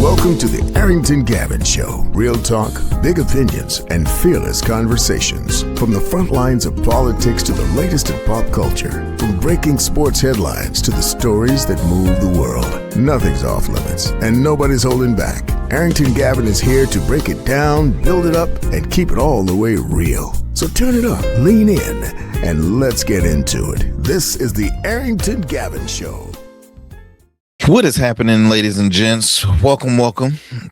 Welcome to the Arrington Gavin Show. Real talk, big opinions, and fearless conversations. From the front lines of politics to the latest in pop culture. From breaking sports headlines to the stories that move the world. Nothing's off limits, and nobody's holding back. Arrington Gavin is here to break it down, build it up, and keep it all the way real. So turn it up, lean in, and let's get into it. This is the Arrington Gavin Show. What is happening, ladies and gents? Welcome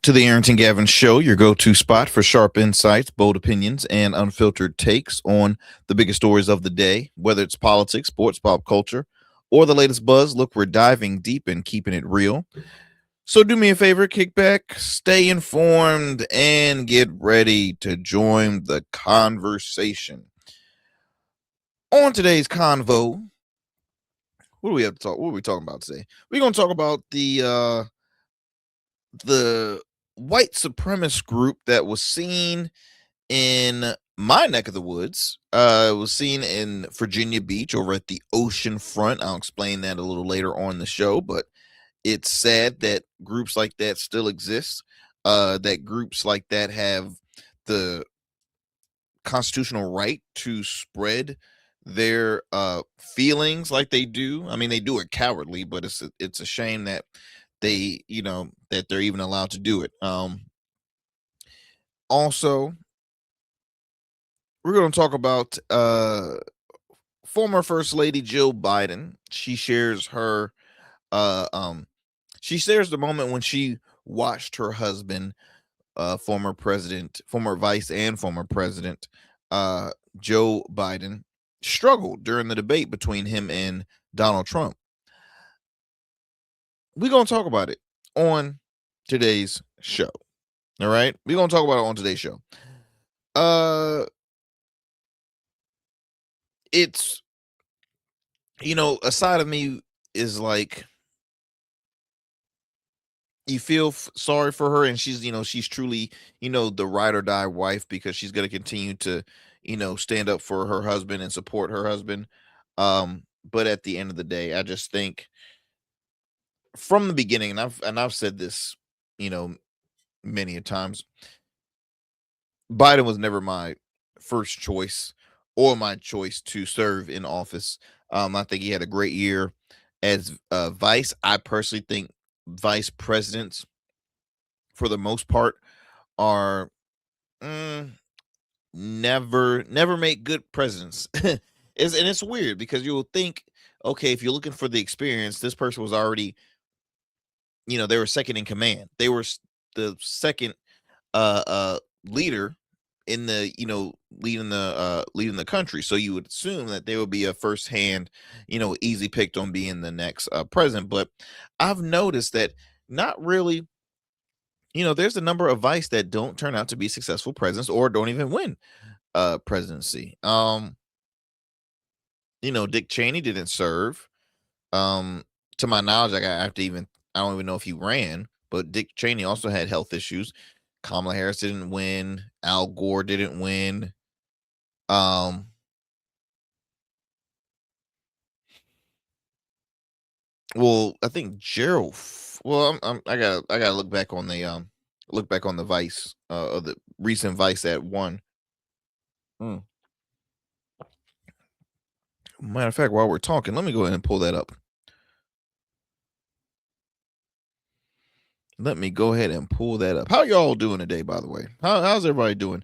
to the Arrington Gavin Show, your go-to spot for sharp insights, bold opinions, and unfiltered takes on the biggest stories of the day, whether it's politics, sports, pop culture, or the latest buzz. Look, we're diving deep and keeping it real. So do me a favor, kick back, stay informed, and get ready to join the conversation. On today's convo, what do we have to talk? What are we talking about today? We're going to talk about the white supremacist group that was seen in my neck of the woods. It was seen in Virginia Beach over at the Oceanfront. I'll explain that a little later on the show, but it's sad that groups like that still exist. That groups like that have the constitutional right to spread their feelings like they do. I mean, they do it cowardly, but it's a shame that they, that they're even allowed to do it. Also, we're going to talk about former First Lady Jill Biden. She shares her the moment when she watched her husband, former vice and former president Joe Biden, struggled during the debate between him and Donald Trump. We're going to talk about it on today's show. All right. We're going to talk about it on today's show. It's, a side of me is like, you feel sorry for her, and she's truly, the ride or die wife, because she's going to continue to, stand up for her husband and support her husband. But at the end of the day, I just think from the beginning, and I've said this, many a times, Biden was never my first choice or my choice to serve in office. I think he had a great year as vice. I personally think vice presidents, for the most part, are never make good presidents. And it's weird, because you will think, okay, if you're looking for the experience, this person was already, they were second in command. They were the second leader in the leading the country. So you would assume that they would be a first-hand, easy picked on being the next president. But I've noticed that not really. There's a number of vice that don't turn out to be successful presidents or don't even win presidency. Dick Cheney didn't serve. To my knowledge, I don't even know if he ran, but Dick Cheney also had health issues. Kamala Harris didn't win. Al Gore didn't win. Well, I think Gerald. Well, I gotta look back on the vice of the recent vice that won. Matter of fact, while we're talking, let me go ahead and pull that up. How y'all doing today, by the way? How's everybody doing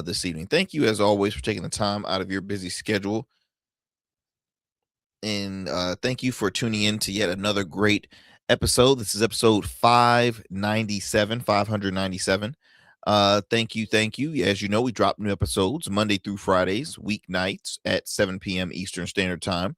this evening? Thank you, as always, for taking the time out of your busy schedule. And thank you for tuning in to yet another great episode. This is episode 597. Thank you. As you know, we drop new episodes Monday through Fridays, weeknights at 7 p.m. Eastern Standard Time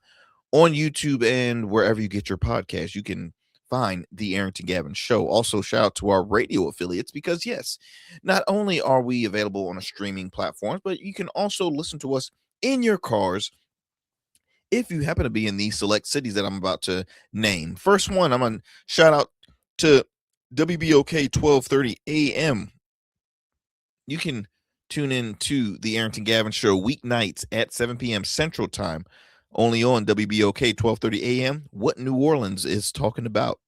on YouTube and wherever you get your podcast. You can find the Arrington Gavin Show. Also, shout out to our radio affiliates, because yes, not only are we available on a streaming platform, but you can also listen to us in your cars if you happen to be in these select cities that I'm about to name. First one, I'm going to shout out to WBOK 1230 AM. You can tune in to the Arrington Gavin Show weeknights at 7 p.m. Central Time, only on WBOK 1230 AM. What New Orleans is talking about.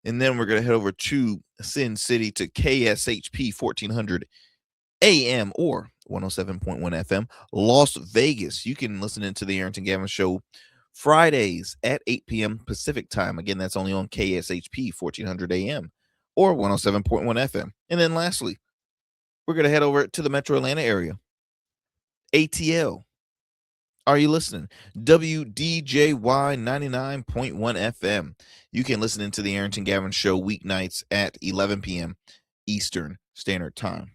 And then we're going to head over to Sin City to KSHP 1400 AM or 107.1 FM, Las Vegas. You can listen into the Arrington Gavin Show Fridays at 8 p.m. Pacific time. Again, that's only on KSHP 1400 AM or 107.1 FM. And then lastly, we're going to head over to the Metro Atlanta area. ATL. Are you listening? WDJY 99.1 FM. You can listen into the Arrington Gavin Show weeknights at 11 p.m. Eastern Standard Time.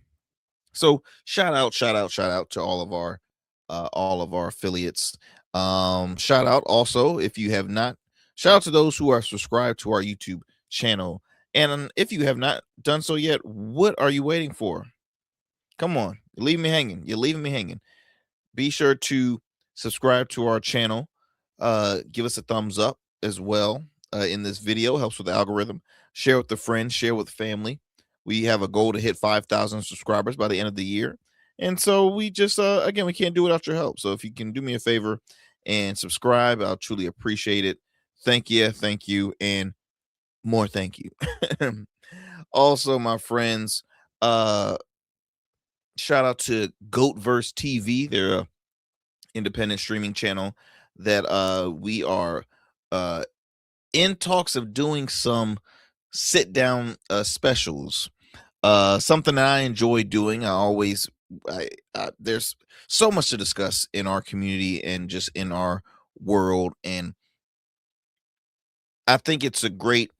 So shout out to all of our affiliates. Shout out also, if you have not, shout out to those who are subscribed to our YouTube channel. And if you have not done so yet, what are you waiting for? Come on, you're leaving me hanging. You're leaving me hanging. Be sure to subscribe to our channel. Give us a thumbs up as well in this video. Helps with the algorithm. Share with the friends. Share with family. We have a goal to hit 5,000 subscribers by the end of the year. And so we just, again, we can't do it without your help. So if you can do me a favor and subscribe, I'll truly appreciate it. Thank you, and more thank you. Also, my friends, shout out to Goatverse TV. They're a independent streaming channel that we are in talks of doing some sit down specials. Something that I enjoy doing. There's so much to discuss in our community and just in our world, and I think it's a great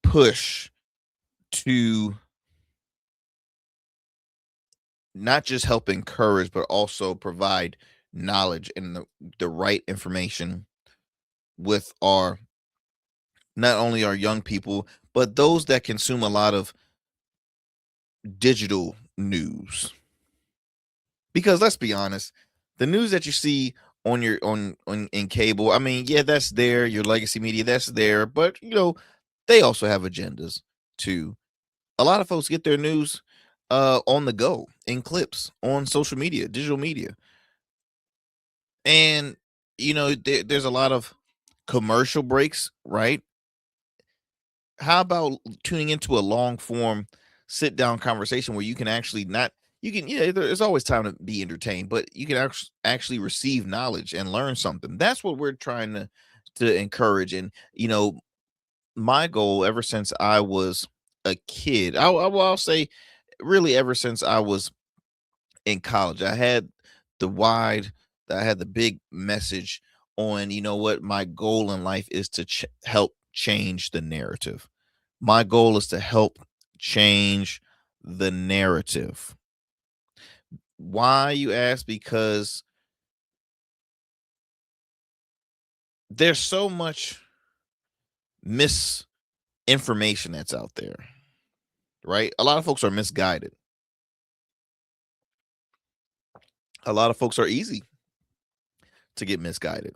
push to not just help encourage, but also provide knowledge and the right information with our, not only our young people, but those that consume a lot of digital news. Because let's be honest, the news that you see on your in cable, I mean, yeah, that's there, your legacy media, that's there, but they also have agendas too. A lot of folks get their news on the go, in clips, on social media, digital media. And there's a lot of commercial breaks, right? How about tuning into a long form sit down conversation where you can actually there's always time to be entertained, but you can actually receive knowledge and learn something. That's what we're trying to encourage. And my goal ever since I was a kid, I'll say really ever since I was in college, I had the big message on, what my goal in life is to help change the narrative. My goal is to help change the narrative. Why, you ask? Because there's so much misinformation that's out there, right? A lot of folks are misguided. A lot of folks are easy to get misguided.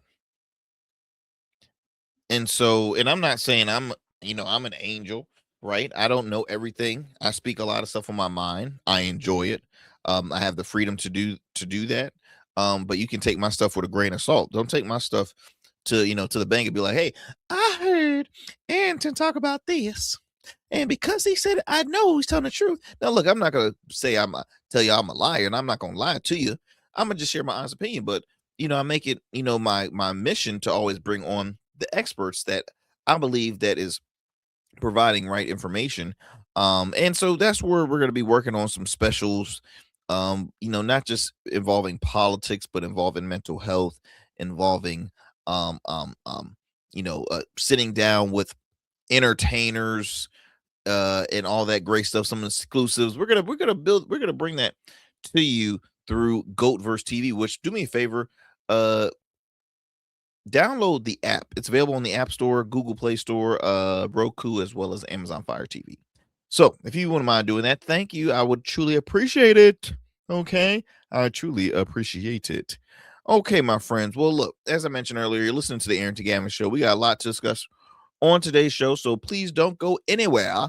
And so, and I'm not saying I'm an angel, right? I don't know everything. I speak a lot of stuff on my mind. I enjoy it. I have the freedom to do that. But you can take my stuff with a grain of salt. Don't take my stuff to the bank and be like, hey, I heard Arrington talk about this, and because he said it, I know he's telling the truth. Now, look, I'm not gonna say tell you I'm a liar, and I'm not gonna lie to you. I'm gonna just share my honest opinion. But I make it my mission to always bring on the experts that I believe that is providing right information. And so that's where we're going to be working on some specials, not just involving politics, but involving mental health, involving sitting down with entertainers and all that great stuff, some exclusives. We're gonna bring that to you through Goatverse TV, which, do me a favor, download the app. It's available on the App Store, Google Play Store, Roku, as well as Amazon Fire TV. So if you wouldn't mind doing that, thank you. I would truly appreciate it. Okay, I truly appreciate it. Okay, my friends. Well, look, as I mentioned earlier, you're listening to the Arrington Gavin Show. We got a lot to discuss on today's show, so please don't go anywhere.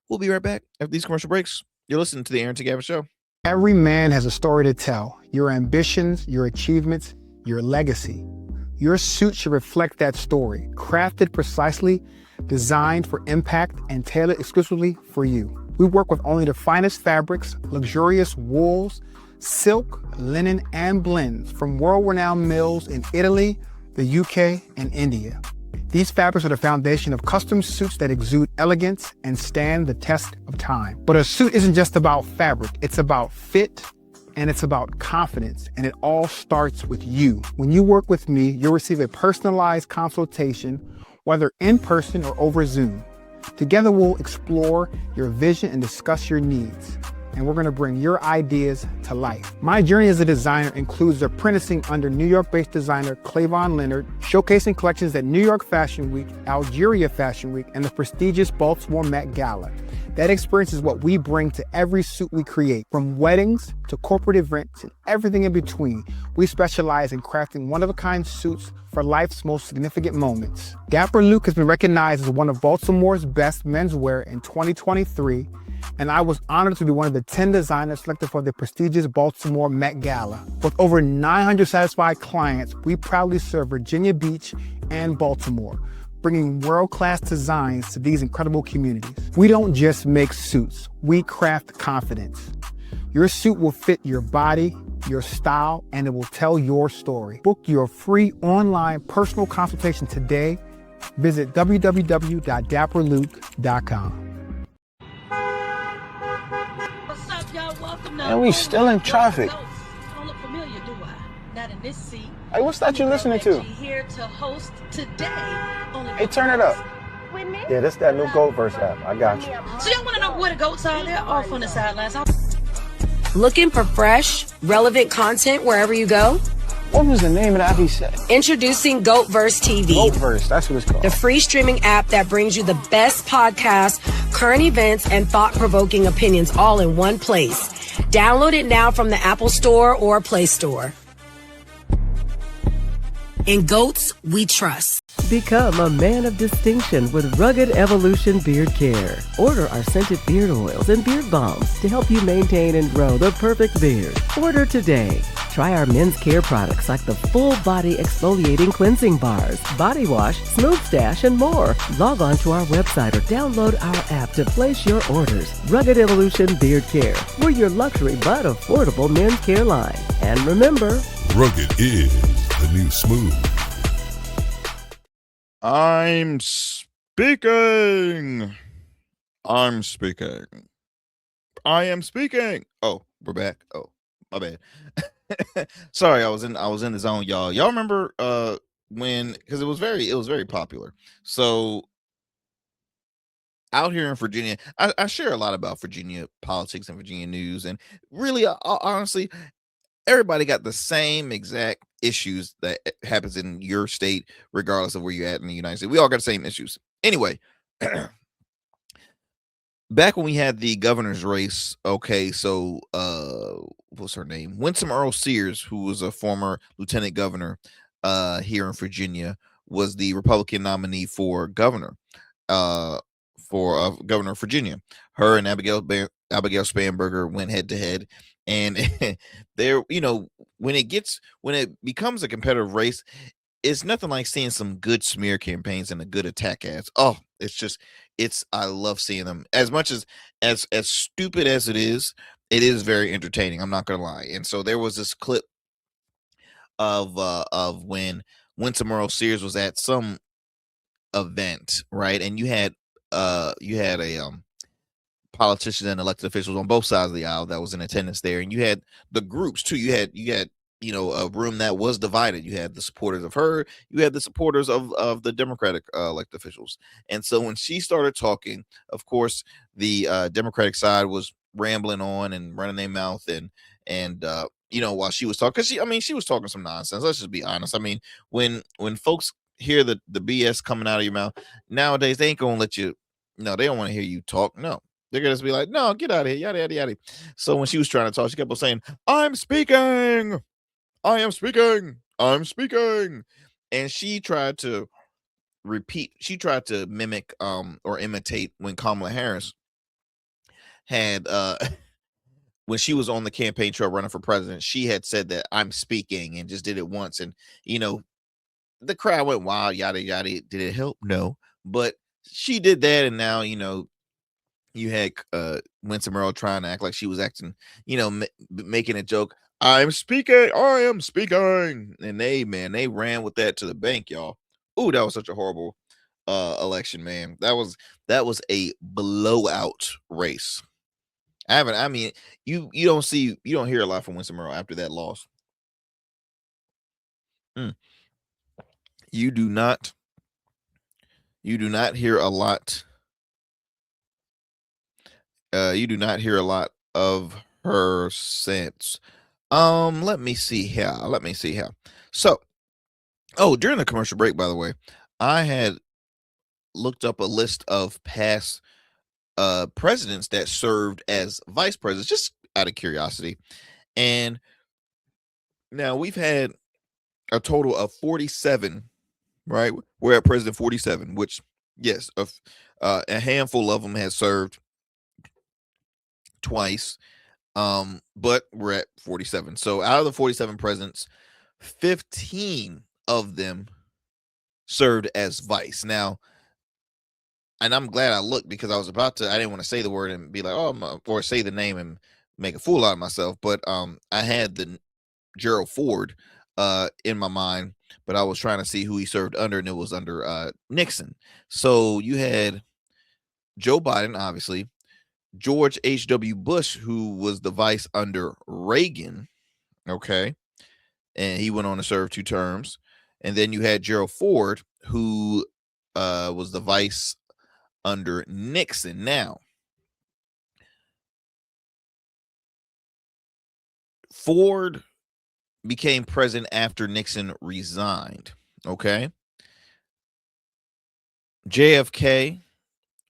We'll be right back after these commercial breaks. You're listening to the Arrington Gavin Show. Every man has a story to tell. Your ambitions, your achievements, your legacy. Your suit should reflect that story, crafted precisely, designed for impact, and tailored exclusively for you. We work with only the finest fabrics, luxurious wools, silk, linen, and blends from world-renowned mills in Italy, the UK, and India. These fabrics are the foundation of custom suits that exude elegance and stand the test of time. But a suit isn't just about fabric, it's about fit, and it's about confidence, and it all starts with you. When you work with me, you'll receive a personalized consultation, whether in person or over Zoom. Together, we'll explore your vision and discuss your needs, and we're gonna bring your ideas to life. My journey as a designer includes apprenticing under New York-based designer Clavon Leonard, showcasing collections at New York Fashion Week, Algeria Fashion Week, and the prestigious Baltimore Met Gala. That experience is what we bring to every suit we create, from weddings to corporate events and everything in between. We specialize in crafting one-of-a-kind suits for life's most significant moments. Dapper Luke has been recognized as one of Baltimore's best menswear in 2023, and I was honored to be one of the 10 designers selected for the prestigious Baltimore Met Gala. With over 900 satisfied clients, we proudly serve Virginia Beach and Baltimore, bringing world-class designs to these incredible communities. We don't just make suits, we craft confidence. Your suit will fit your body, your style, and it will tell your story. Book your free online personal consultation today. Visit www.dapperluke.com. What's up, y'all? Welcome to And we still in traffic. Don't look familiar, do I? Not in this seat. Hey, what's that you listening to? Here to host today. Hey, turn it up. Yeah, this that new Goldverse app. I got you. So y'all want to know where the goats are? They're off on the sidelines. Looking for fresh, relevant content wherever you go? What was the name of that he said? Introducing Goatverse TV. Goldverse, that's what it's called. The free streaming app that brings you the best podcasts, current events, and thought-provoking opinions all in one place. Download it now from the Apple Store or Play Store. In goats, we trust. Become a man of distinction with Rugged Evolution Beard Care. Order our scented beard oils and beard balms to help you maintain and grow the perfect beard. Order today. Try our men's care products like the full body exfoliating cleansing bars, body wash, smooth stash, and more. Log on to our website or download our app to place your orders. Rugged Evolution Beard Care. We're your luxury but affordable men's care line. And remember, rugged is the new smooth. I'm speaking. I'm speaking. I am speaking. Oh, we're back. Oh, my bad. Sorry, I was in the zone, y'all. Y'all remember when, because it was very popular. So out here in Virginia, I share a lot about Virginia politics and Virginia news, and really, honestly, everybody got the same exact issues that happens in your state, regardless of where you're at in the United States. We all got the same issues. Anyway, back when we had the governor's race, okay, so what's her name? Winsome Earl Sears, who was a former lieutenant governor here in Virginia, was the Republican nominee for governor of Virginia. Her and Abigail Spanberger went head to head. And there, when it becomes a competitive race, it's nothing like seeing some good smear campaigns and a good attack ads. Oh, I love seeing them. As much as stupid as it is very entertaining. I'm not gonna lie. And so there was this clip of when Winsome Earl Sears was at some event, right? And you had a politicians and elected officials on both sides of the aisle that was in attendance there, and you had the groups too. You had a room that was divided. You had the supporters of her, you had the supporters of the Democratic elected officials. And so when she started talking, of course the Democratic side was rambling on and running their mouth, and while she was talking, because she was talking some nonsense. Let's just be honest. I mean, when folks hear the BS coming out of your mouth nowadays, they ain't gonna let you. No, they don't want to hear you talk. No, they're gonna just be like, no, get out of here, yada yada yada. So when she was trying to talk, she kept on saying, I'm speaking, I am speaking, I'm speaking. And she tried to mimic or imitate when Kamala Harris had when she was on the campaign trail running for president. She had said that I'm speaking, and just did it once. And the crowd went wild, yada yada. Did it help? No, but she did that, and now you had Winsome Earl trying to act like she was acting, making a joke. I am speaking, and they ran with that to the bank, y'all. Ooh, that was such a horrible election, man. That was a blowout race. I mean, you don't hear a lot from Winsome Earl after that loss. You do not hear a lot. You do not hear a lot of her since. Let me see here. So, during the commercial break, by the way, I had looked up a list of past presidents that served as vice presidents, just out of curiosity. And now we've had a total of 47, right? We're at president 47, which, yes, a handful of them has served twice. But we're at 47. So out of the 47 presidents, 15 of them served as vice. Now, and I'm glad I looked, because I didn't want to say the word and be like, or say the name and make a fool out of myself. But I had the Gerald Ford in my mind, but I was trying to see who he served under, and it was under Nixon. So you had Joe Biden, obviously, George H.W. Bush, who was the vice under Reagan, okay, and he went on to serve 2 terms. And then you had Gerald Ford, who was the vice under Nixon. Now, Ford became president after Nixon resigned, okay? JFK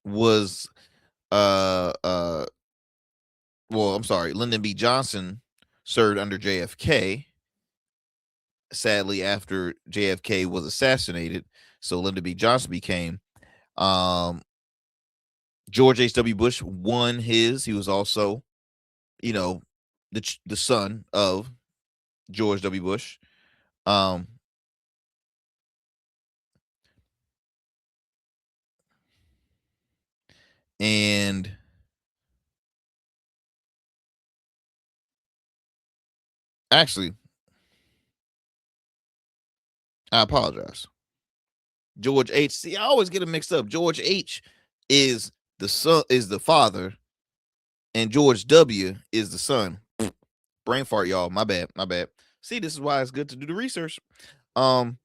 was Lyndon B. Johnson served under JFK, sadly, after JFK was assassinated. So Lyndon B. Johnson became George H.W. Bush won his. He was also, the son of George W. Bush. And actually, I apologize. George H. See, I always get it mixed up. George H. is the son, is the father, and George W. is the son. Brain fart, y'all. My bad. See, this is why it's good to do the research. So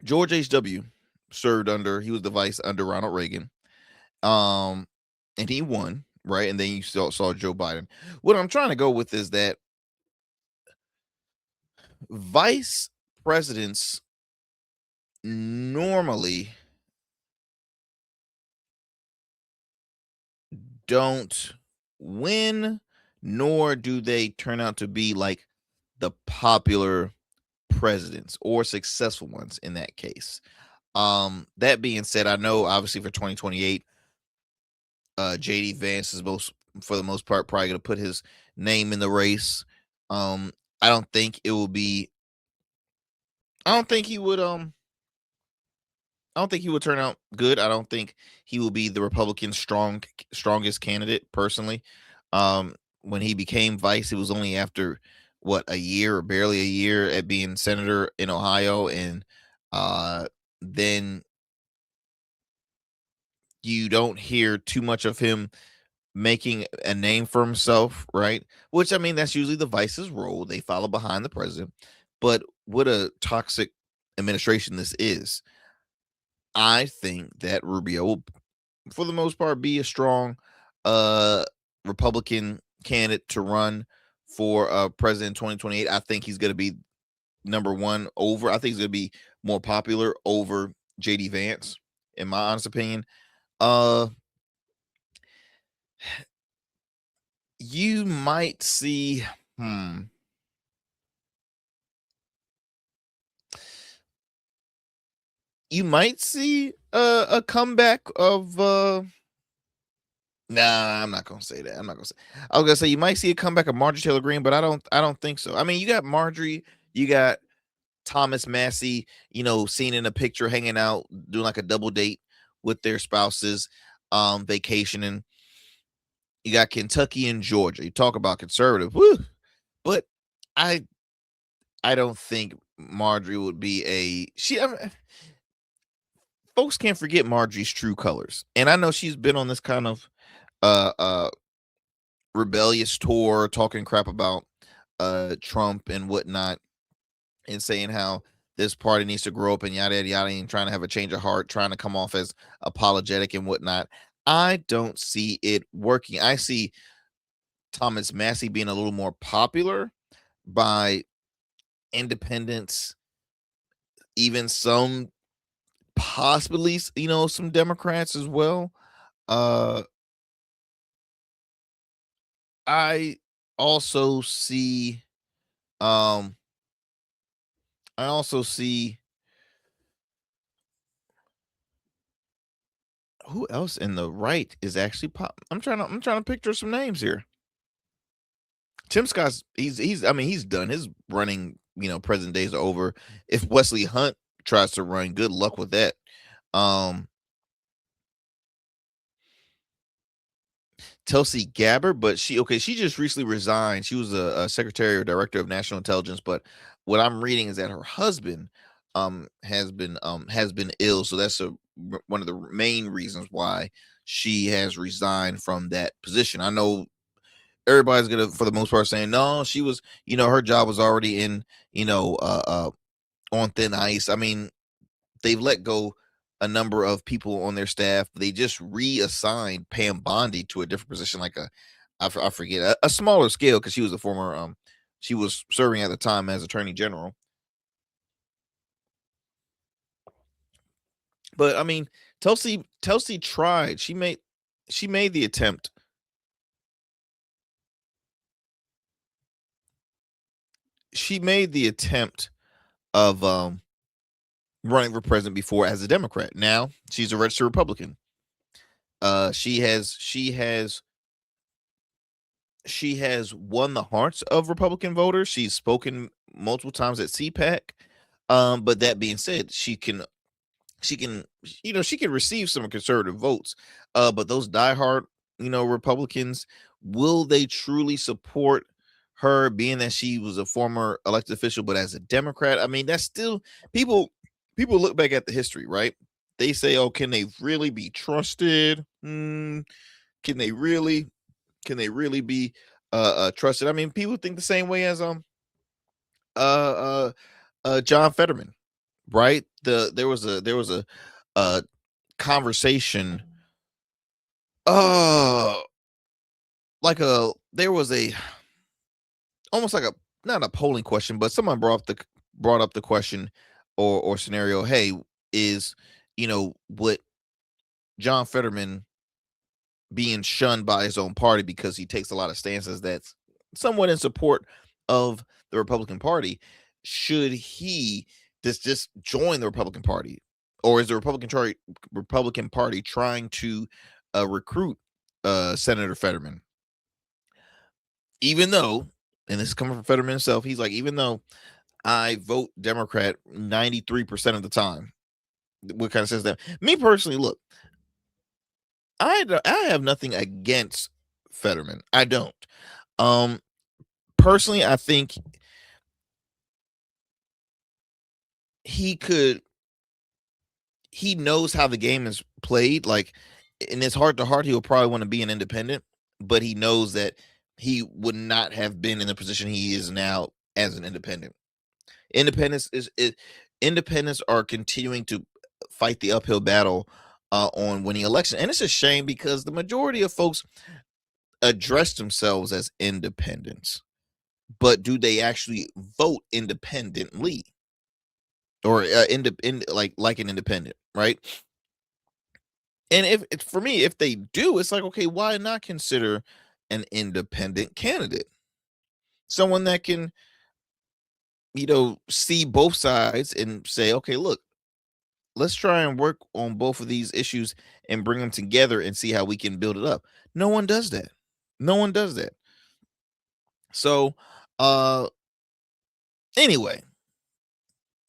George H.W. served he was the vice under Ronald Reagan. And he won, right? And then you saw Joe Biden. What I'm trying to go with is that vice presidents normally don't win, nor do they turn out to be like the popular presidents or successful ones in that case. That being said, I know obviously for 2028, JD Vance is for the most part probably going to put his name in the race. I don't think he would turn out good. I don't think he will be the Republican strongest candidate personally. When he became vice, it was only after a year, or barely a year, at being senator in Ohio, and then you don't hear too much of him making a name for himself, right? Which, I mean, that's usually the vice's role. They follow behind the president. But what a toxic administration this is. I think that Rubio will, for the most part, be a strong Republican candidate to run for president in 2028. I think he's going to be number one over. I think he's going to be more popular over JD Vance, in my honest opinion. You might see you might see a comeback of I'm not gonna say that. I was gonna say you might see a comeback of Marjorie Taylor Greene, but I don't think so. I mean, you got Marjorie, you got Thomas Massey, seen in a picture hanging out, doing like a double date with their spouses, vacationing. You got Kentucky and Georgia. You talk about conservative, woo, but I don't think Marjorie would be folks can't forget Marjorie's true colors. And I know she's been on this kind of rebellious tour, talking crap about Trump and whatnot, and saying how this party needs to grow up and yada yada yada, and trying to have a change of heart, trying to come off as apologetic and whatnot. I don't see it working. I see Thomas Massey being a little more popular by independents, even some possibly, some Democrats as well. I also see I also see who else in the right is actually I'm trying to picture some names here. Tim Scott's he's done. His running, president days are over. If Wesley Hunt tries to run, good luck with that. Tulsi Gabbard, but she just recently resigned. She was a secretary or director of national intelligence, but what I'm reading is that her husband has been ill, so that's one of the main reasons why she has resigned from that position. I know everybody's gonna, for the most part, saying no, she was, her job was already in, on thin ice. I mean, they've let go a number of people on their staff. They just reassigned Pam Bondi to a different position, like I forget, a smaller scale, because she was a former she was serving at the time as attorney general. But I mean, Tulsi tried. She made the attempt. She made the attempt of running for president before as a Democrat. Now she's a registered Republican. She has won the hearts of Republican voters. She's spoken multiple times at CPAC. But that being said, she can receive some conservative votes. But those diehard, Republicans, will they truly support her, being that she was a former elected official, but as a Democrat? I mean, that's still people look back at the history, right? They say, oh, can they really be trusted? Can they really be trusted? I mean, people think the same way as John Fetterman, right? There was a conversation, there was almost like not a polling question, but someone brought up the question or scenario. Hey, is what John Fetterman being shunned by his own party because he takes a lot of stances that's somewhat in support of the Republican Party? Should he just join the Republican Party, or is the Republican Party trying to recruit Senator Fetterman? Even though, and this is coming from Fetterman himself, he's like, even though I vote Democrat 93% of the time. What kind of says that? Me personally, look, I have nothing against Fetterman. I don't. Personally, I think he knows how the game is played. Like, in his heart to heart, he will probably want to be an independent, but he knows that he would not have been in the position he is now as an independent. Independents are continuing to fight the uphill battle on winning election, and it's a shame because the majority of folks address themselves as independents, but do they actually vote independently or like an independent, right? And if it's, for me, if they do, it's like, okay, why not consider an independent candidate, someone that can see both sides and say, okay, look, let's try and work on both of these issues and bring them together and see how we can build it up. No one does that. So, anyway,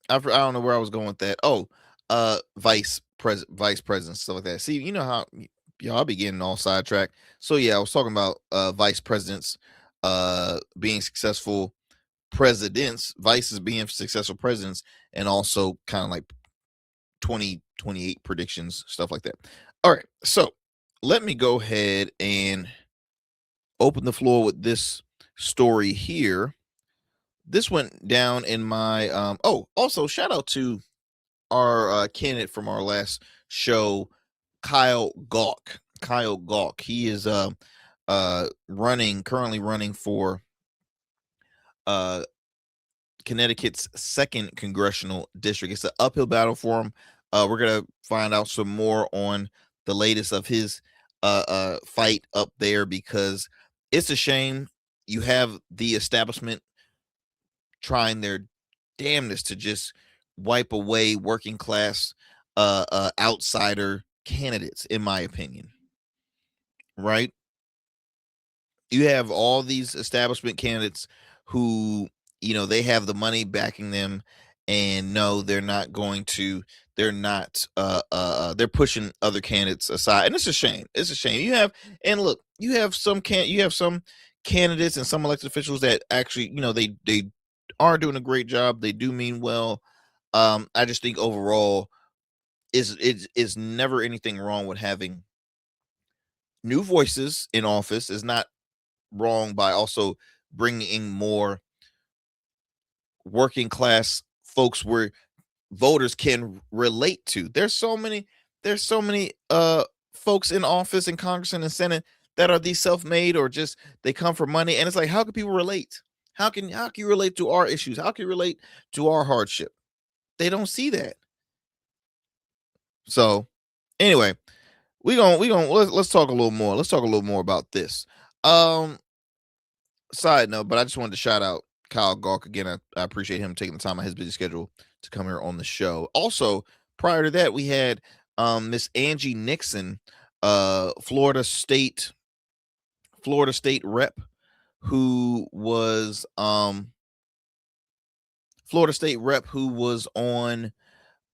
I don't know where I was going with that. Oh, vice president, stuff like that. See, you know how y'all be getting all sidetracked. So yeah, I was talking about vice presidents being successful presidents, vices being successful presidents, and also kind of like 2028 predictions, stuff like that. All right, so let me go ahead and open the floor with this story here. This went down in my also shout out to our candidate from our last show, Kyle Gawk. He is currently running for Connecticut's 2nd congressional district. It's an uphill battle for him. We're gonna find out some more on the latest of his fight up there, because it's a shame you have the establishment trying their damnedest to just wipe away working class outsider candidates, in my opinion. Right? You have all these establishment candidates who, you know, they have the money backing them, and no, they're not going to, they're pushing other candidates aside, and it's a shame. It's a shame. You have some candidates and some elected officials that actually, you know, they are doing a great job. They do mean well. I just think overall is never anything wrong with having new voices in office. Is not wrong by also bringing more working class folks where voters can relate to. There's so many folks in office in Congress and the Senate that are these self-made, or just they come for money, and it's like, how can people relate? How can you relate to our issues? How can you relate to our hardship? They don't see that. So anyway, let's talk a little more. Let's talk a little more about this. Side note, but I just wanted to shout out Kyle Gawk again. I appreciate him taking the time out of his busy schedule to come here on the show. Also, prior to that, we had Miss Angie Nixon, Florida State rep, who was on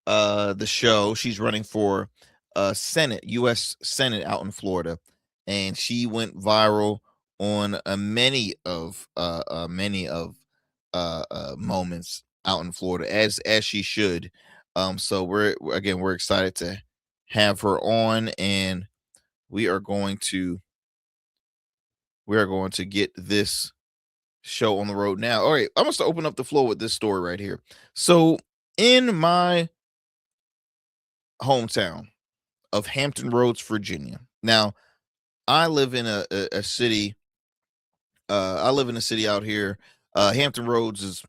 the show. She's running for U.S. Senate out in Florida, and she went viral on many of moments out in Florida, as she should. So we're excited to have her on, and we are going to get this show on the road now. All right, I'm going to open up the floor with this story right here. So in my hometown of Hampton Roads, Virginia. Now, I live in a city. I live in a city out here. Hampton Roads is,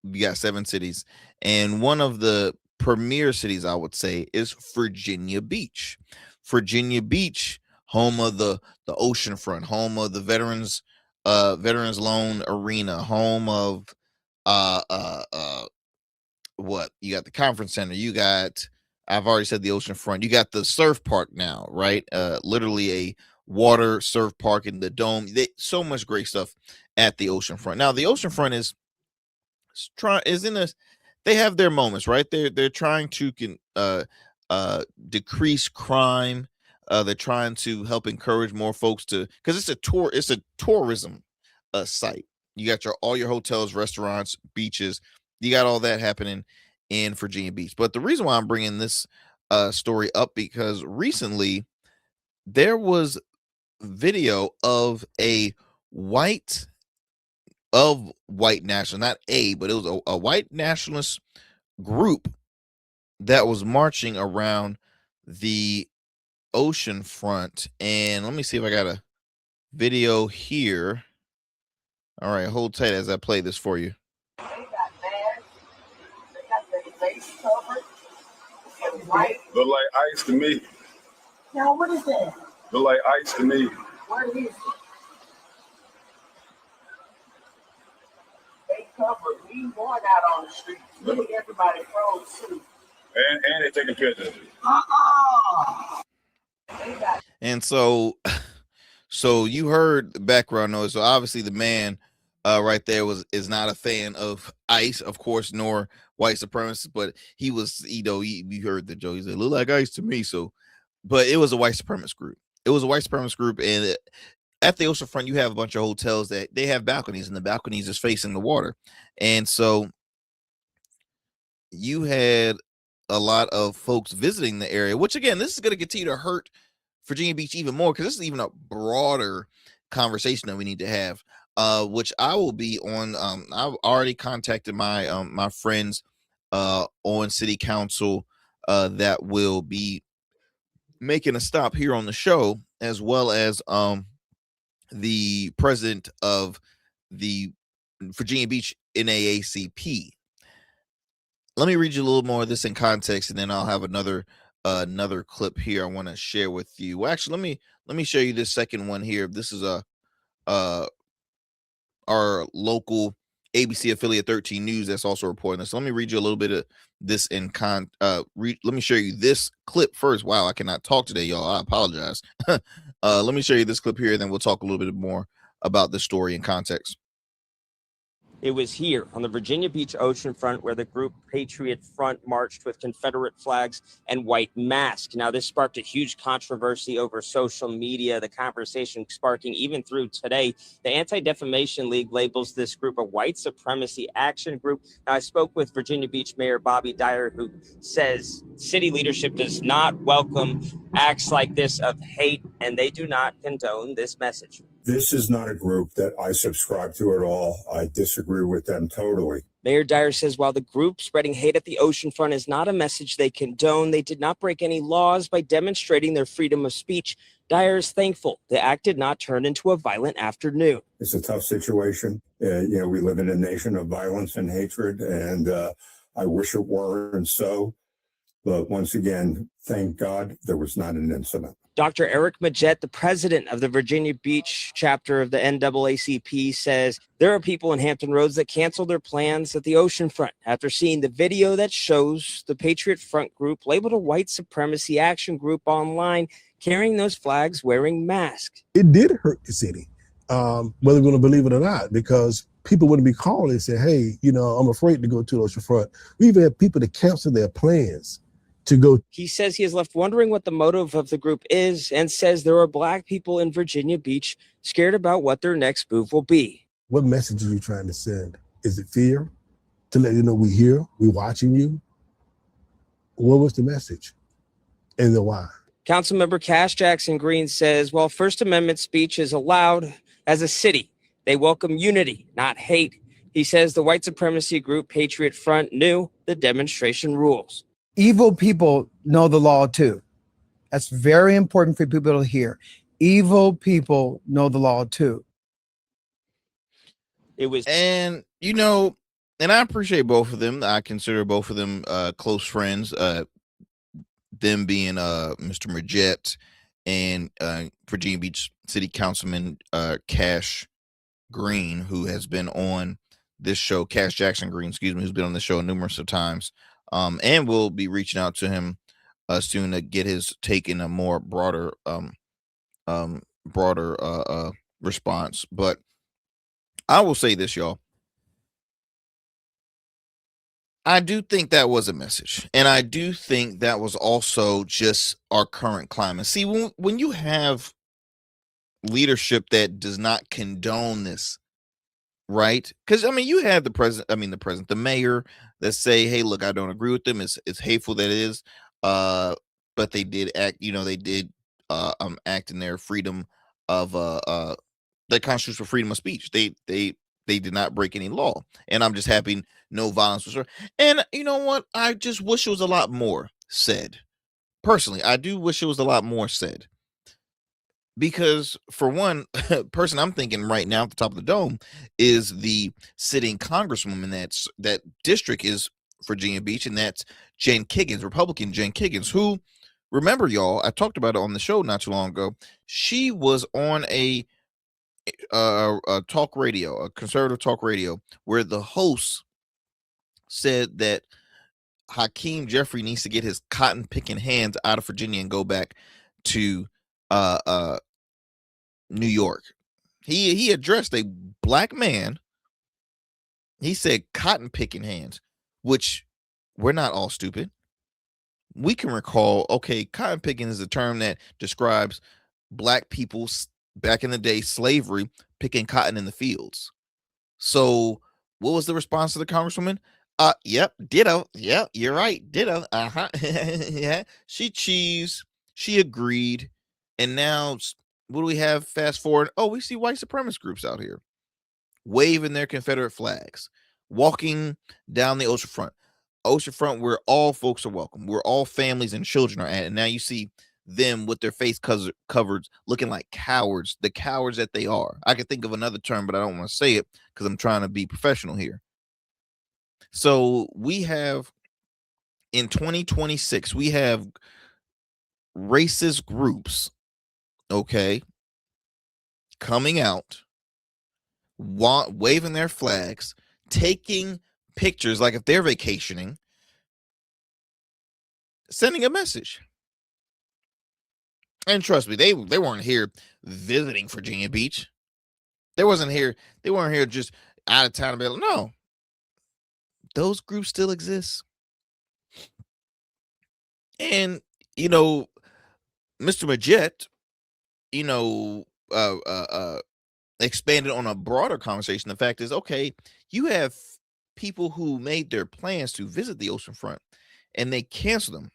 we got 7 cities, and one of the premier cities, I would say, is Virginia Beach. Virginia Beach, home of the oceanfront, home of the Veterans Loan Arena, home of what you got, the conference center, you got, I've already said the oceanfront, you got the surf park now, right? Literally a water surf park in the dome. So much great stuff at the oceanfront. Now the oceanfront they have their moments, right? They're trying to decrease crime. They're trying to help encourage more folks because it's a tourism site. You got all your hotels, restaurants, beaches. You got all that happening in Virginia Beach. But the reason why I'm bringing this story up, because recently there was video of white national, not but it was a white nationalist group that was marching around the oceanfront. And let me see if I got a video here. All right, hold tight as I play this for you. They got masks. They got their face covered. And white. Look like ice to me. Now, what is that? Look like ice to me. What is it? They covered. We going out on the streets. Look at everybody froze too. And they taking pictures. And so you heard the background noise. So obviously the man right there is not a fan of ICE, of course, nor white supremacists, but he was, we heard the joke. He said, "Look like ICE to me." So, but it was a white supremacist group. It was a white supremacist group, and at the oceanfront, you have a bunch of hotels that they have balconies, and the balconies is facing the water, and so you had a lot of folks visiting the area. Which again, this is going to continue to hurt Virginia Beach even more, because this is even a broader conversation that we need to have. Which I will be on. I've already contacted my my friends on city council that will be making a stop here on the show, as well as the president of the Virginia Beach NAACP. Let me read you a little more of this in context, and then I'll have another clip here I want to share with you. Well, actually, let me show you this second one here. This is our local ABC affiliate 13 News that's also reporting this. So let me read you a little bit of this let me show you this clip first. Wow, I cannot talk today, y'all. I apologize. Let me show you this clip here, and then we'll talk a little bit more about the story in context. It was here on the Virginia Beach Oceanfront where the group Patriot Front marched with Confederate flags and white masks. Now, this sparked a huge controversy over social media, the conversation sparking even through today. The Anti-Defamation League labels this group a white supremacy action group. Now, I spoke with Virginia Beach Mayor Bobby Dyer, who says city leadership does not welcome acts like this of hate, and they do not condone this message. This is not a group that I subscribe to at all. I disagree with them totally. Mayor Dyer says while the group spreading hate at the oceanfront is not a message they condone, they did not break any laws by demonstrating their freedom of speech. Dyer is thankful the act did not turn into a violent afternoon. It's a tough situation. We live in a nation of violence and hatred, and I wish it weren't so. But once again, thank God there was not an incident. Dr. Eric Majette, the president of the Virginia Beach chapter of the NAACP, says there are people in Hampton Roads that canceled their plans at the oceanfront after seeing the video that shows the Patriot Front group labeled a white supremacy action group online carrying those flags wearing masks. It did hurt the city, whether we're going to believe it or not, because people wouldn't be calling and say, hey, I'm afraid to go to the oceanfront. We even had people to cancel their plans to go. He says he is left wondering what the motive of the group is, and says there are Black people in Virginia Beach scared about what their next move will be. What message are you trying to send? Is it fear? To let you know we're here, we're watching you? What was the message? And then why? Councilmember Cash Jackson Green says while First Amendment speech is allowed as a city, they welcome unity, not hate. He says the white supremacy group Patriot Front knew the demonstration rules. Evil people know the law too. That's very important for people to hear. Evil people know the law too. It was, and and I appreciate both of them. I consider both of them close friends. Them being Mr. Majette and Virginia Beach City Councilman Cash Green, who has been on this show. Cash Jackson Green, excuse me, who's been on the show numerous of times. And we'll be reaching out to him soon to get his take in a more broader response. But I will say this, y'all. I do think that was a message, and I do think that was also just our current climate. See, when you have leadership that does not condone this, right? Because you had the mayor that say, "Hey, look, I don't agree with them. It's hateful that it is." But they did act. They did act in their freedom of that constitutes for freedom of speech. They did not break any law, and I'm just happy no violence was. And you know what? I just wish it was a lot more said. Personally, I do wish it was a lot more said. Because for one person I'm thinking right now at the top of the dome is the sitting congresswoman that district is Virginia Beach, and that's Jen Kiggins, Republican Jen Kiggins, who, remember y'all, I talked about it on the show not too long ago. She was on a talk radio, a conservative talk radio, where the host said that Hakeem Jeffrey needs to get his cotton picking hands out of Virginia and go back to New York. He addressed a black man He said cotton picking hands, which we're not all stupid. We can recall, okay, cotton picking is a term that describes black people back in the day, slavery, picking cotton in the fields. So what was the response to the congresswoman? Yep, ditto. Yep, you're right, ditto. Yeah, she cheesed, she agreed, and now what do we have? Fast forward. Oh, we see white supremacist groups out here waving their Confederate flags, walking down the oceanfront where all folks are welcome, where all families and children are at. And now you see them with their face covered, looking like cowards, the cowards that they are. I could think of another term, but I don't want to say it because I'm trying to be professional here. So we have, in 2026, we have racist groups, okay, coming out, waving their flags, taking pictures like if they're vacationing, sending a message. And trust me, they weren't here visiting Virginia Beach. They weren't here just out of town. No, those groups still exist. And Mr. Majette, expanded on a broader conversation. The fact is, okay, you have people who made their plans to visit the oceanfront and they canceled them.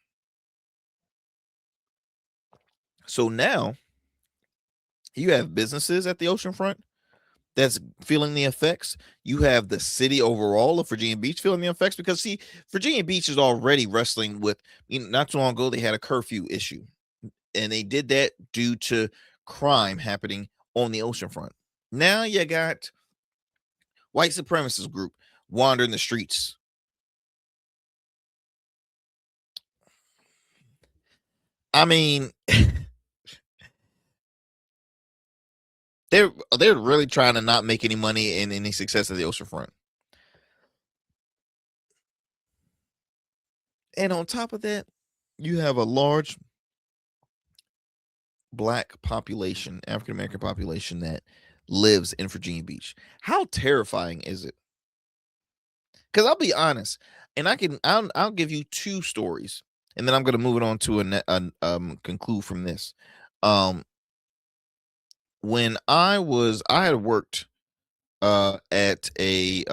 So now you have businesses at the oceanfront that's feeling the effects. You have the city overall of Virginia Beach feeling the effects because, see, Virginia Beach is already wrestling with, not too long ago, they had a curfew issue. And they did that due to crime happening on the oceanfront. Now you got white supremacist group wandering the streets. I mean, they're really trying to not make any money in any success of the oceanfront. And on top of that, you have a large black population, African American population that lives in Virginia Beach. How terrifying is it? Because I'll be honest, and I'll give you two stories, and then I'm going to move it on to conclude from this. When I had worked at a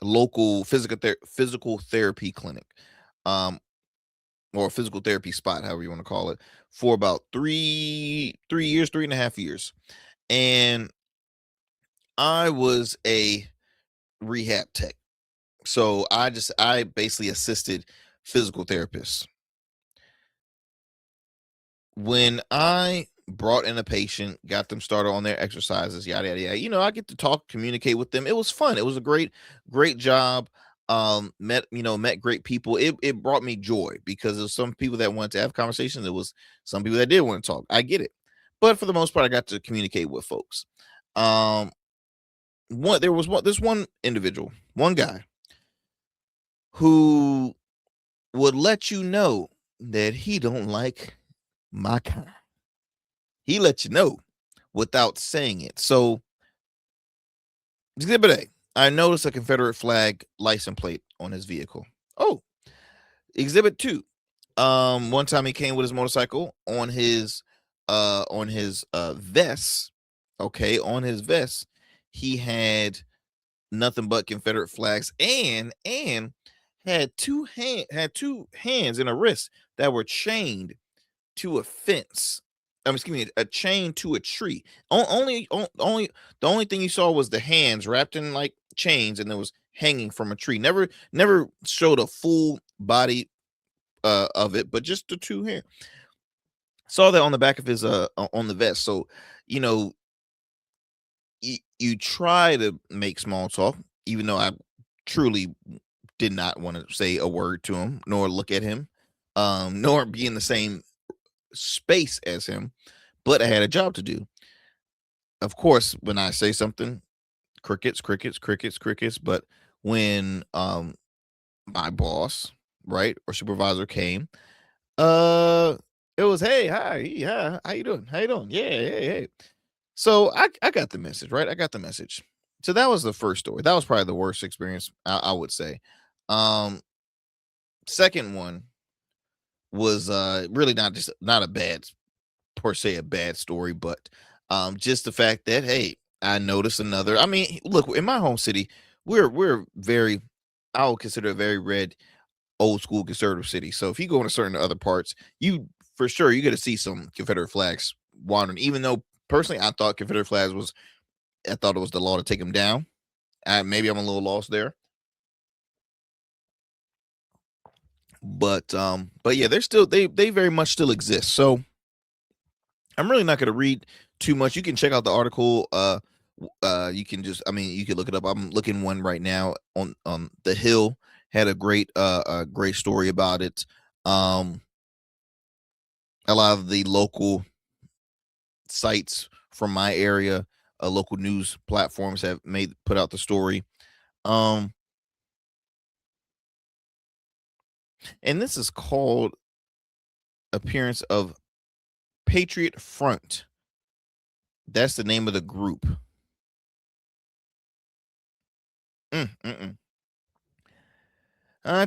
local physical therapy clinic, or a physical therapy spot, however you want to call it, for about 3.5 years. And I was a rehab tech. So I basically assisted physical therapists. When I brought in a patient, got them started on their exercises, yada, yada, yada, I get to talk, communicate with them. It was fun. It was a great job. Met great people. It brought me joy because there's some people that wanted to have conversations. There was some people that did want to talk. I get it. But for the most part, I got to communicate with folks. There was this one individual, one guy who would let you know that he don't like my kind. He let you know without saying it. So, Exhibit A, I noticed a Confederate flag license plate on his vehicle. Oh, Exhibit 2. One time he came with his motorcycle on his vest. Okay, on his vest, he had nothing but Confederate flags and had two hands and a wrist that were chained to a fence. A chain to a tree. The only thing you saw was the hands wrapped in like chains, and it was hanging from a tree. Never showed a full body of it, but just the two hands. Saw that on the back of his on the vest. So you try to make small talk, even though I truly did not want to say a word to him, nor look at him, nor be in the same space as him, but I had a job to do. Of course, when I say something, crickets. But when my boss, right, or supervisor came, it was, hey, hi, yeah, how you doing? Yeah, hey. So I got the message, right? I got the message. So that was the first story. That was probably the worst experience, I would say. Second one was really not a bad per se a bad story, but just the fact that, hey, I noticed another. I mean, look, in my home city, we're very, I would consider a very red, old school conservative city. So if you go into certain other parts, you for sure you're gonna see some Confederate flags wandering. Even though personally, I thought Confederate flags was, I thought it was the law to take them down. Maybe I'm a little lost there, but yeah, they're still they very much still exist. So I'm really not going to read too much. You can check out the article. You can just, I mean, you can look it up. I'm looking one right now on The Hill had a great story about it. A lot of the local sites from my area, local news platforms have put out the story. And this is called Appearance of Patriot Front. That's the name of the group. I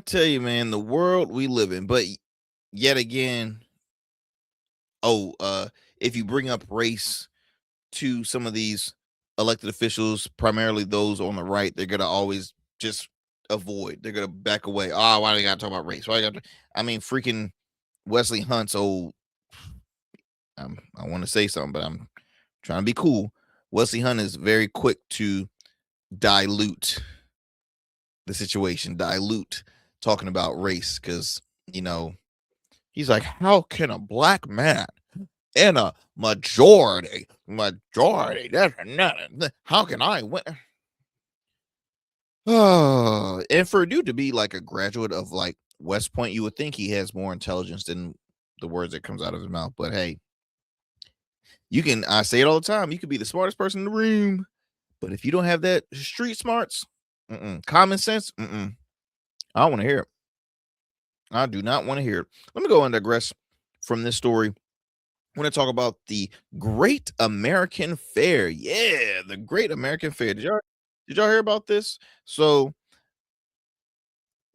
tell you, man, the world we live in. But yet again, if you bring up race to some of these elected officials, primarily those on the right, they're gonna always just avoid. They're gonna back away. Oh, why do you gotta talk about race? I mean, freaking Wesley Hunt's old. I want to say something, but I'm trying to be cool. Wesley Hunt is very quick to dilute the situation, dilute talking about race, because he's like, how can a black man in a majority that's nothing, how can I win? Oh, and for a dude to be like a graduate of like West Point, you would think he has more intelligence than the words that comes out of his mouth. But hey, I say it all the time, you could be the smartest person in the room, but if you don't have that street smarts, common sense, I don't want to hear it. I do not want to hear it. Let me go and digress from this story. I want to talk about the Great American Fair. Yeah, the Great American Fair. Did y'all hear about this? So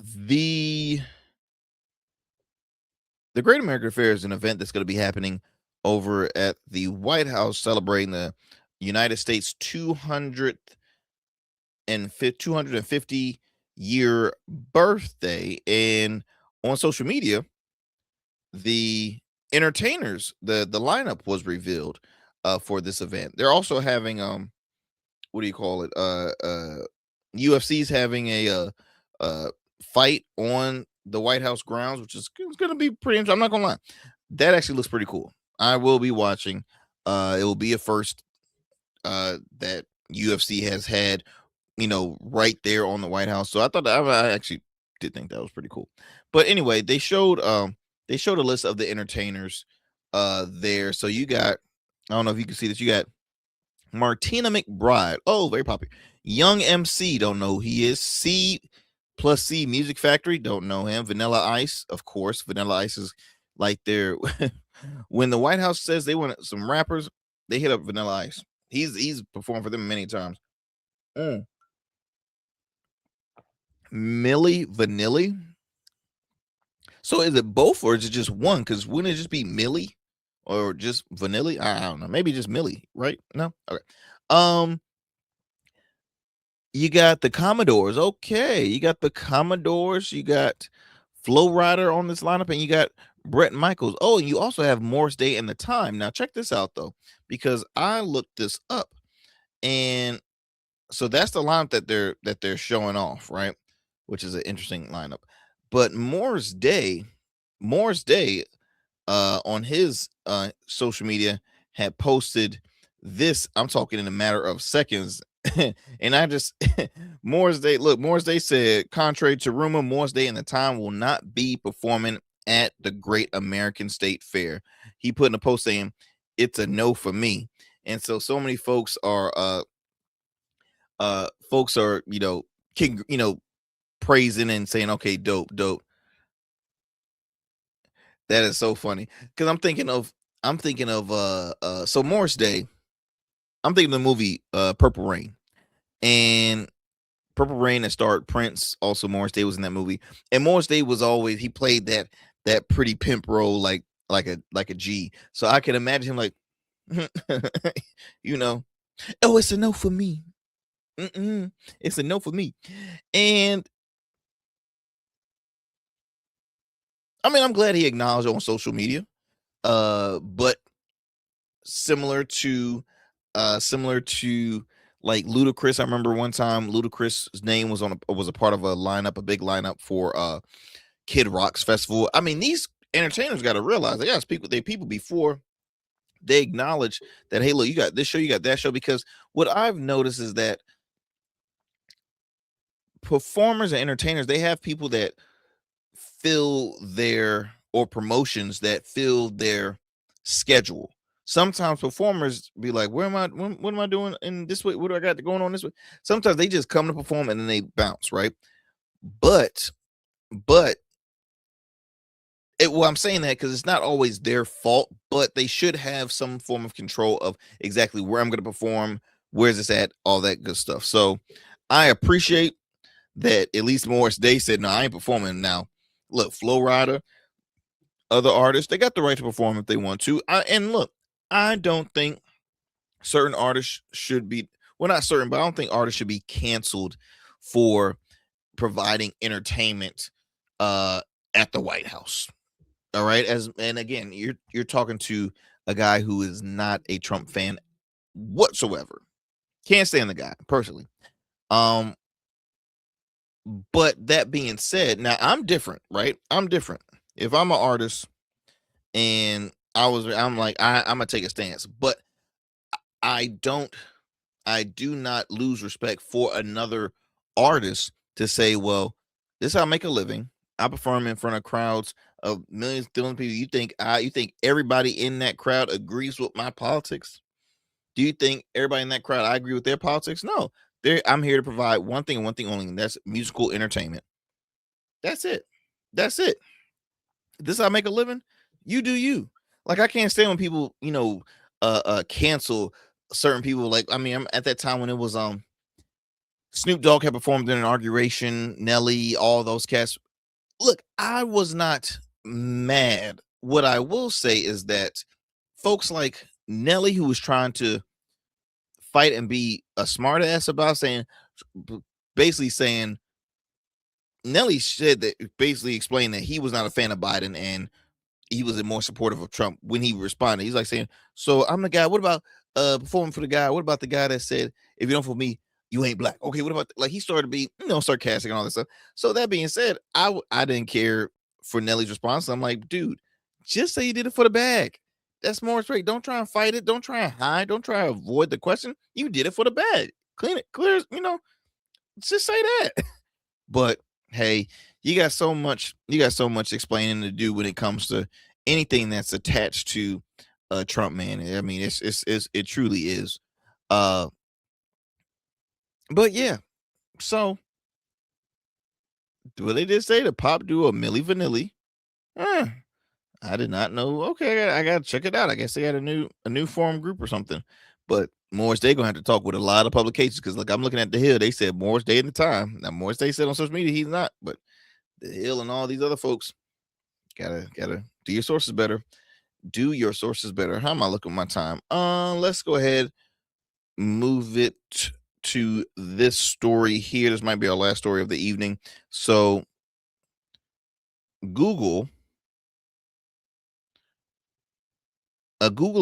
the Great American Fair is an event that's going to be happening over at the White House, celebrating the United States 250 year birthday. And on social media, the entertainers, the lineup was revealed for this event. They're also having what do you call it? UFC's having a fight on the White House grounds, which is going to be pretty interesting. I'm not going to lie. That actually looks pretty cool. I will be watching. It will be a first that UFC has had, right there on the White House. So I thought I actually did think that was pretty cool. But anyway, they showed a list of the entertainers there. So you got, I don't know if you can see this, you got Martina McBride. Oh, very popular. Young MC, don't know who he is. C plus C Music Factory, don't know him. Vanilla Ice, of course. Vanilla Ice is like their when the White House says they want some rappers, they hit up Vanilla Ice. He's performed for them many times. Milli Vanilli. So is it both or is it just one? Because wouldn't it just be Millie or just Vanilli? I don't know. Maybe just Millie, right? No? Okay. You got the Commodores. Okay. You got the Commodores. You got Flo Rida on this lineup, and you got Bret Michaels. Oh, and you also have Morris Day and The Time. Now check this out though, because I looked this up, and so that's the lineup that they're showing off, right? Which is an interesting lineup. But Morris Day on his social media had posted this. I'm talking in a matter of seconds. And I just Morris Day said, contrary to rumor, Morris Day and The Time will not be performing at the Great American State Fair. He put in a post saying it's a no for me. And so many folks are praising and saying, okay, dope. That is so funny, because I'm thinking of so Morris Day, I'm thinking of the movie Purple Rain. And Purple Rain that starred Prince. Also, Morris Day was in that movie, and Morris Day was always he played that pretty pimp role like a G. So I can imagine him like, you know, oh, it's a no for me. It's a no for me. And I mean, I'm glad he acknowledged it on social media. But similar to like Ludacris. I remember one time Ludacris's name was was a part of a big lineup for Kid Rock's festival. I mean, these entertainers got to realize they got to speak with their people before they acknowledge that, hey, look, you got this show, you got that show. Because what I've noticed is that performers and entertainers, they have people that fill their, or promotions that fill their schedule. Sometimes performers be like, what am I doing in this way? What do I got going on this way? Sometimes they just come to perform and then they bounce, right? But I'm saying that because it's not always their fault, but they should have some form of control of exactly where I'm going to perform, where's this at, all that good stuff. So I appreciate that at least Morris Day said, no, I ain't performing now. Look, Flo Rida, other artists, they got the right to perform if they want to. And look, I don't think certain artists should be, well, not certain, but I don't think artists should be canceled for providing entertainment at the White House. All right. And again, you're talking to a guy who is not a Trump fan whatsoever. Can't stand the guy personally. But that being said, now I'm different, right? I'm different. If I'm an artist and I'm like, I'm gonna take a stance, but I do not lose respect for another artist to say, well, this is how I make a living. I perform in front of crowds of millions, billions of people. You think everybody in that crowd agrees with my politics? Do you think everybody in that crowd, I agree with their politics? No. I'm here to provide one thing and one thing only, and that's musical entertainment. That's it. This is how I make a living. You do you. Like, I can't stand when people, cancel certain people. Like, I mean, I'm at that time when it was Snoop Dogg had performed in an inauguration, Nelly, all those cats. Look, I was not mad. What I will say is that folks like Nelly, who was trying to fight and be a smart ass about basically saying Nelly said that, basically explained that he was not a fan of Biden and he was more supportive of Trump when he responded. He's like saying, so I'm the guy. What about performing for the guy? What about the guy that said, if you don't for me, you ain't black? Okay, what about, like, he started to be, sarcastic and all that stuff. So that being said, I didn't care for Nelly's response. I'm like, dude, just say you did it for the bag. That's more straight. Don't try and fight it. Don't try and hide. Don't try and avoid the question. You did it for the bag. Clean it, clear. Just say that. But hey, you got so much explaining to do when it comes to anything that's attached to Trump, man. I mean, it truly is. But yeah, so what they did say, the pop duo Milli Vanilli. I did not know. Okay, I gotta check it out. I guess they got a new forum group or something. But Morris Day gonna have to talk with a lot of publications, because look, I'm looking at The Hill. They said Morris Day at the time. Now Morris Day said on social media he's not, but The Hill and all these other folks gotta do your sources better. Do your sources better. How am I looking at my time? Let's go ahead, move it to this story here. This might be our last story of the evening. So a Google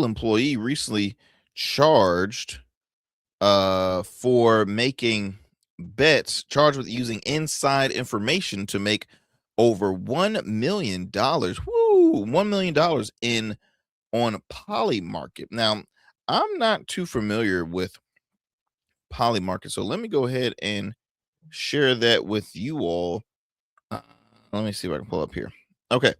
employee recently charged for making bets, charged with using inside information to make over $1 million. Woo, $1 million on Polymarket. Now, I'm not too familiar with Polymarket, so let me go ahead and share that with you all. Let me see if I can pull up here. Okay.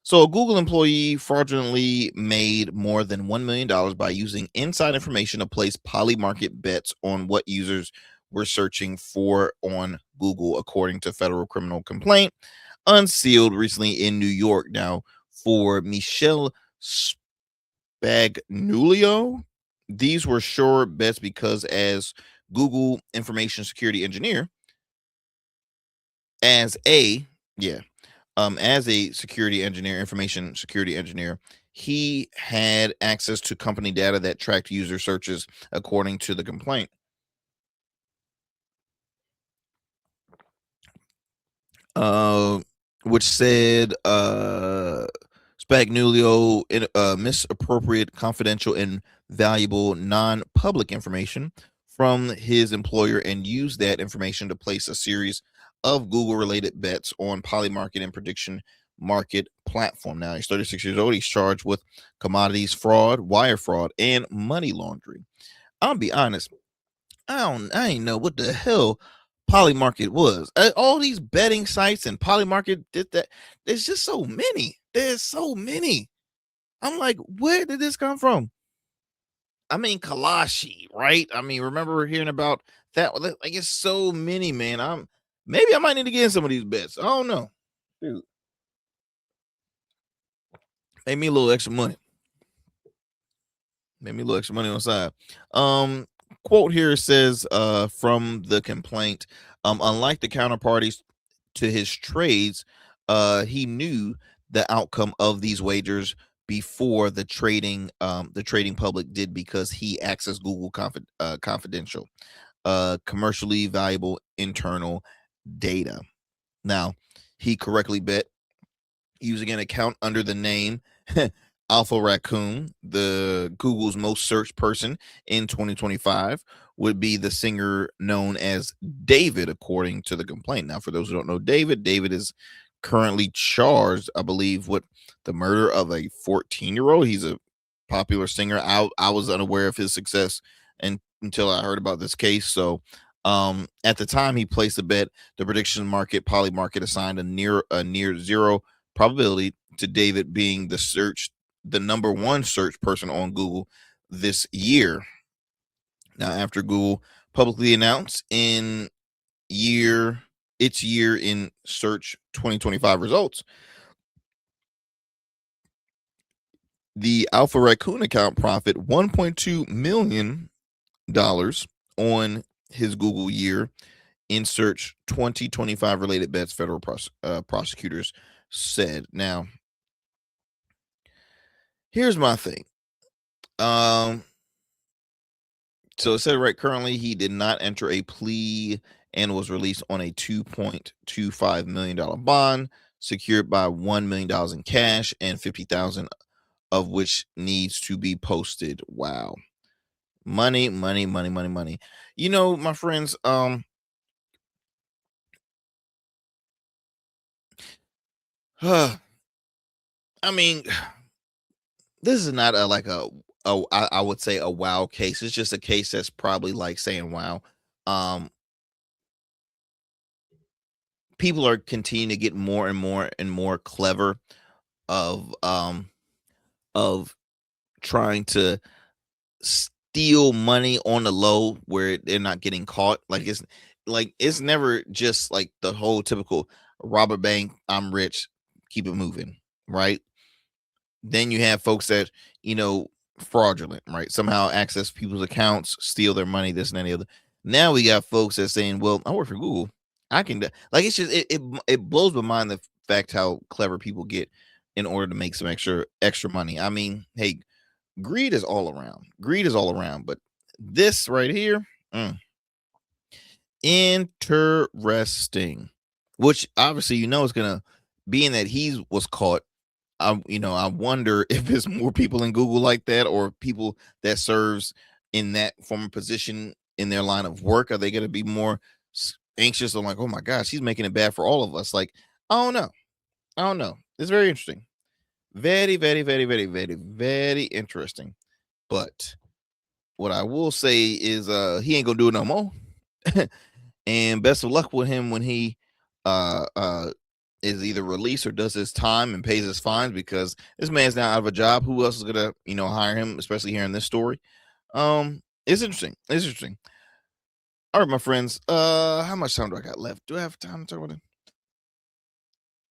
So a Google employee fraudulently made more than $1 million by using inside information to place Polymarket bets on what users were searching for on Google, according to federal criminal complaint unsealed recently in New York. Now, for Michelle Spagnulio, these were sure bets because, as Google information security engineer. As a security engineer, information security engineer, he had access to company data that tracked user searches according to the complaint. Which said Spagnulio misappropriate confidential and valuable non-public information from his employer and used that information to place a series of Google-related bets on Polymarket and prediction market platform. Now, he's 36 years old. He's charged with commodities fraud, wire fraud, and money laundering. I'll be honest, I ain't know what the hell Polymarket was. All these betting sites and Polymarket did that. There's just so many. There's so many. I'm like, where did this come from? I mean, Kalashi, right? I mean, remember hearing about that? Like, it's so many, man. Maybe I might need to get in some of these bets. I don't know. Dude. Make me a little extra money. Make me a little extra money on the side. Quote here says from the complaint, unlike the counterparties to his trades, he knew the outcome of these wagers before the trading public did because he accessed Google confidential, commercially valuable internal data. Now, he correctly bet using an account under the name Alpha Raccoon, the Google's most searched person in 2025 would be the singer known as David, according to the complaint. Now, for those who don't know David is currently charged, I believe, with the murder of a 14-year-old. He's a popular singer. I was unaware of his success until I heard about this case. So at the time he placed the bet, the prediction market Polymarket assigned a near zero probability to David being the number one search person on Google this year. Now, after Google publicly announced its year in search 2025 results, the Alpha Raccoon account profit $1.2 million on his Google year in search 2025 related bets, federal prosecutors said. Now, here's my thing. So it said right currently he did not enter a plea and was released on a $2.25 million bond secured by $1 million in cash and $50,000 of which needs to be posted. Wow. Money. You know, my friends, I mean, this is not I would say a wow case. It's just a case that's probably like saying wow. People are continuing to get more and more clever of trying to steal money on the low where they're not getting caught. It's never just like the whole typical rob a bank, I'm rich, keep it moving, right? Then you have folks that, fraudulent, right? Somehow access people's accounts, steal their money, this and that, the other. Now we got folks that saying, well, I work for Google. I can it's just it blows my mind the fact how clever people get in order to make some extra money. I mean, hey, greed is all around, but this right here, interesting. Which obviously is gonna, being that he was caught, I wonder if there's more people in Google like that, or people that serves in that form of position in their line of work. Are they going to be more anxious? I'm like, oh my gosh, he's making it bad for all of us. Like, I don't know. It's very interesting. Very, very, very, very, very, very interesting. But what I will say is he ain't gonna do it no more. And best of luck with him when he is either released or does his time and pays his fines, because this man's now out of a job. Who else is gonna hire him, especially here in this story? It's interesting. All right, my friends, how much time do I got left? Do I have time to talk about it?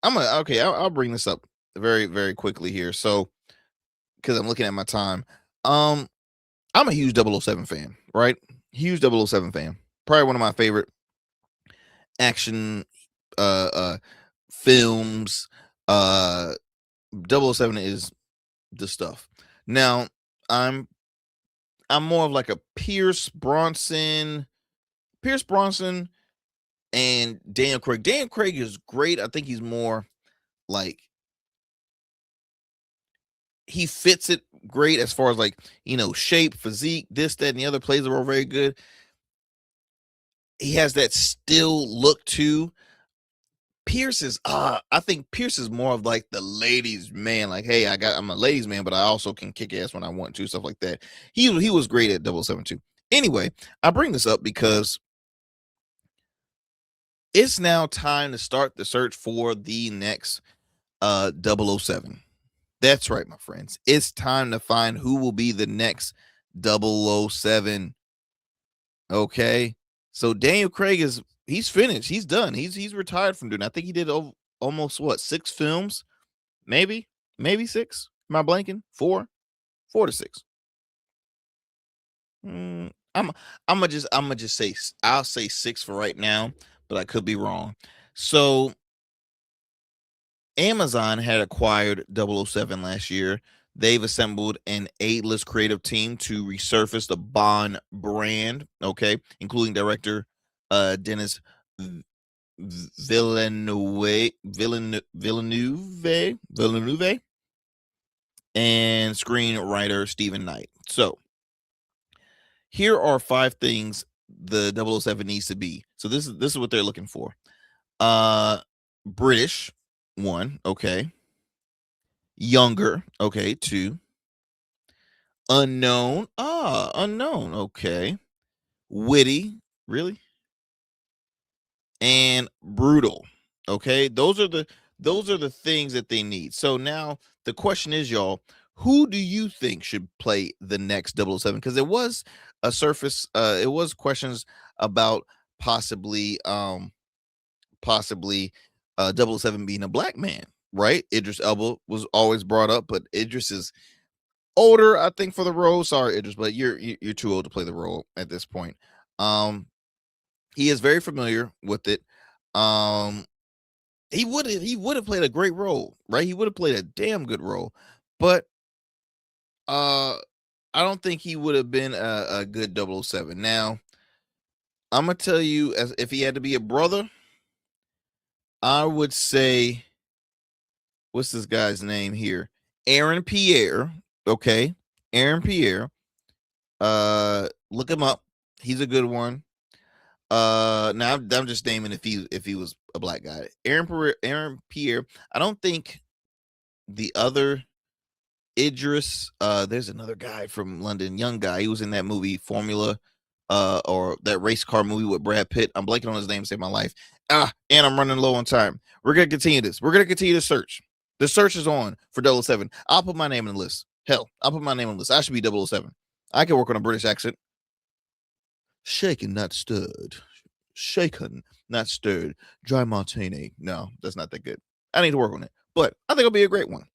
I'll bring this up very, very quickly here. So, because I'm looking at my time, I'm a huge 007 fan, right? Huge 007 fan. Probably one of my favorite action films. 007 is the stuff. Now, I'm more of like a Pierce Bronson and Daniel Craig. Daniel Craig is great. I think he's more like, he fits it great as far as like, shape, physique, this, that, and the other. Plays the role very good. He has that still look too. Pierce is I think Pierce is more of like the ladies man. Like, hey, I'm a ladies man, but I also can kick ass when I want to, stuff like that. He was great at 007 too. Anyway, I bring this up because it's now time to start the search for the next 007. That's right, my friends. It's time to find who will be the next 007. Okay. So Daniel Craig he's finished. He's done. He's retired from doing. I think he did almost 6 films, maybe 6. Am I blanking? 4 to 6. I'm gonna just say, I'll say 6 for right now, but I could be wrong. So Amazon had acquired 007 last year. They've assembled an A-list creative team to resurface the Bond brand, okay, including director Denis Villeneuve and screenwriter Stephen Knight. So here are 5 things the 007 needs to be. So this is what they're looking for. British, 1, okay. Younger, okay, 2. Unknown, okay. Witty, really? And brutal, okay. Those are the things that they need. So now the question is, y'all, who do you think should play the next 007? Because it was it was questions about possibly 007 being a black man, right? Idris Elba was always brought up, but Idris is older, I think, for the role. Sorry, Idris, but you're too old to play the role at this point. He is very familiar with it. He would have played a great role, right? He would have played a damn good role, but I don't think he would have been a good 007. Now, I'm gonna tell you, as if he had to be a brother, I would say, what's this guy's name here? Aaron Pierre. Okay, Aaron Pierre. Look him up. He's a good one. Now I'm just naming if he was a black guy. Aaron Pierre. I don't think the other Idris. There's another guy from London, young guy. He was in that movie Formula, or that race car movie with Brad Pitt. I'm blanking on his name. Save my life. And I'm running low on time. We're gonna continue this. We're gonna continue the search. The search is on for 007. I'll put my name in the list. Hell, I'll put my name on the list. I should be 007. I can work on a British accent. Shaken, not stirred. Shaken, not stirred. Dry martini. No, that's not that good. I need to work on it, but I think it'll be a great one.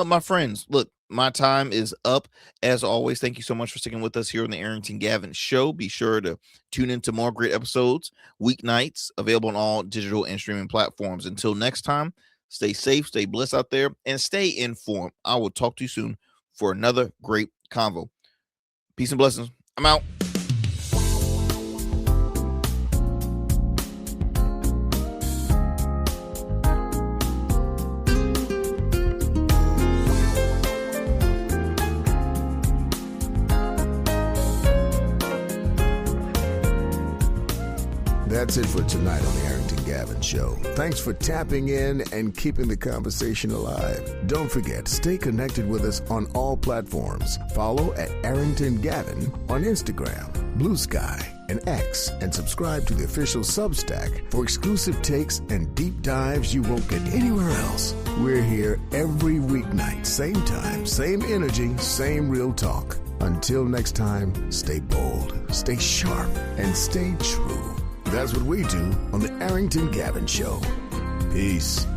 My friends, look, my time is up. As always, thank you so much for sticking with us here on the Arrington Gavin Show. Be sure to tune into more great episodes, weeknights, available on all digital and streaming platforms. Until next time, stay safe, stay blessed out there, and stay informed. I will talk to you soon for another great convo. Peace and blessings. I'm out. That's it for tonight on the Arrington Gavin Show. Thanks for tapping in and keeping the conversation alive. Don't forget, stay connected with us on all platforms. Follow at Arrington Gavin on Instagram, Blue Sky, and X, and subscribe to the official Substack for exclusive takes and deep dives you won't get anywhere else. We're here every weeknight, same time, same energy, same real talk. Until next time, stay bold, stay sharp, and stay true. That's what we do on the Arrington Gavin Show. Peace.